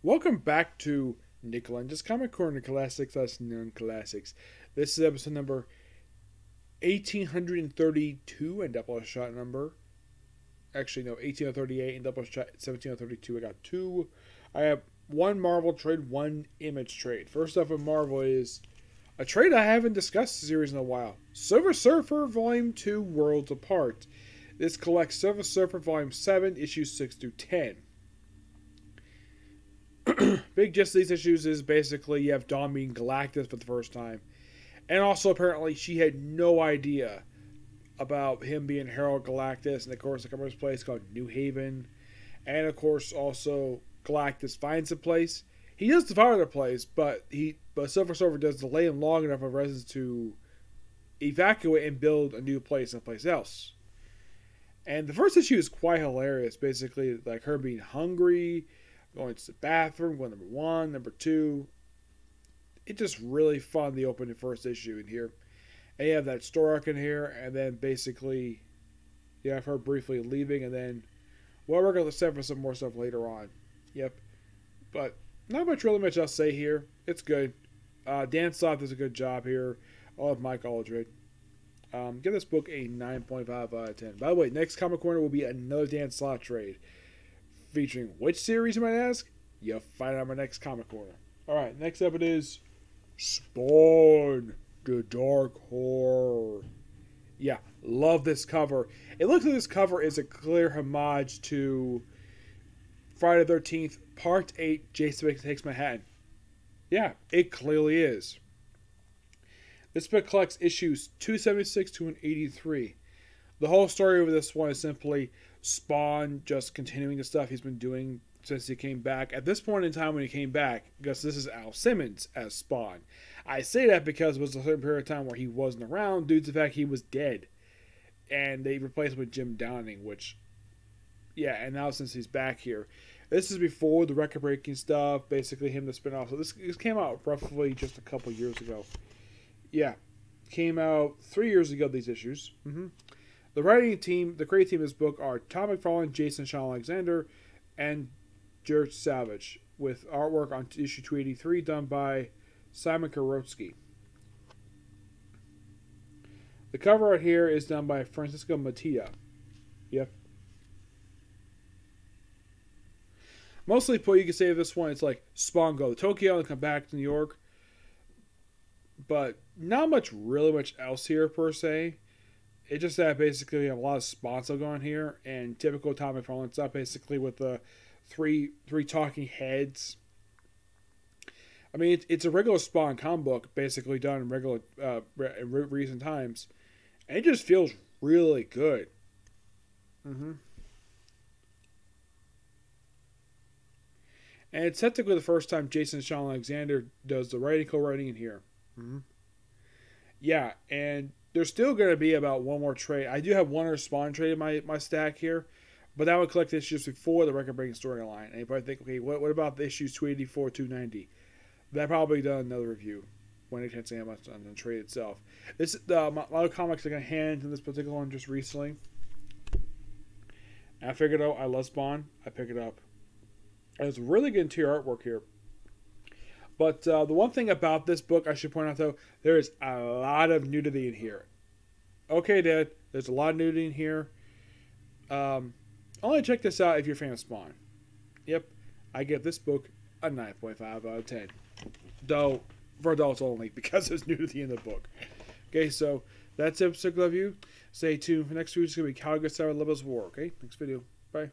Welcome back to Lenz's Comic Corner Classics / Non-Classics. This is episode number 1832 and Doubleshot number. Actually, no, 1838 and Doubleshot 1732. I got two. I have one Marvel trade, one Image trade. First up in Marvel is a trade I haven't discussed the series in a while. Silver Surfer Volume 2 Worlds Apart. This collects Silver Surfer Volume 7, issues 6 through 10. Big gist of these issues is basically you have Dawn meeting Galactus for the first time. And also apparently she had no idea about him being Harold Galactus. And of course, the comes place called New Haven. And of course also Galactus finds a place. He does devour the place, but Silver Surfer does delay him long enough for residents to evacuate and build a new place someplace else. And the first issue is quite hilarious. Basically, like her being hungry, going to the bathroom, going number one, number two. It's just really fun, the opening first issue in here. And you have that story arc in here, and then basically you have her briefly leaving, and then, well, we're going to set for some more stuff later on. Yep. But not really much else to say here. It's good. Dan Slott does a good job here. I love Mike Aldred. Give this book a 9.5 out of 10. By the way, next Comic Corner will be another Dan Slott trade. Featuring which series, you might ask? You'll find out in my next Comic Corner. Alright, next up it is Spawn, the Dark Horror. Yeah, love this cover. It looks like this cover is a clear homage to Friday the 13th, Part 8, Jason Takes Manhattan. Yeah, it clearly is. This book collects issues 276 to 183. The whole story of this one is simply Spawn just continuing the stuff he's been doing since he came back. At this point in time when he came back, because this is Al Simmons as Spawn. I say that because it was a certain period of time where he wasn't around due to the fact he was dead. And they replaced him with Jim Downing, which, yeah, and now since he's back here. This is before the record-breaking stuff, basically him to spin off. So this came out roughly just a couple years ago. Yeah, came out 3 years ago, these issues. The writing team, the creative team of this book are Tom McFarlane, Jason Sean Alexander, and George Savage, with artwork on issue 283 done by Simon Korotsky. The cover art here is done by Francisco Mattia. Yep. Mostly, you can say of this one, it's like Spawn go to Tokyo and come back to New York. But not really much else here, per se. It's just that basically we have a lot of Spawn stuff going here, and typical Tom McFarlane stuff, basically with the three talking heads. I mean, it's a regular Spawn comic book, basically done in regular in recent times, and it just feels really good. And it's technically the first time Jason Sean Alexander does the co-writing in here. Yeah, and there's still going to be about one more trade. I do have one other Spawn trade in my stack here, but that would collect issues before the record-breaking storyline. And you probably think, okay, what about the issues 284, 290? That probably done another review when it gets to on the trade itself. This a lot of comics I got hands in this particular one just recently. And I figured out I love Spawn. I pick it up. And it's really good interior artwork here. But the one thing about this book I should point out, though, there is a lot of nudity in here. Okay, Dad, there's a lot of nudity in here. Only check this out if you're a fan of Spawn. Yep, I give this book a 9.5 out of 10. Though, for adults only, because there's nudity in the book. Okay, so that's it for review. Stay tuned for next week. It's going to be Calgary Star Levels War. Okay, next video. Bye.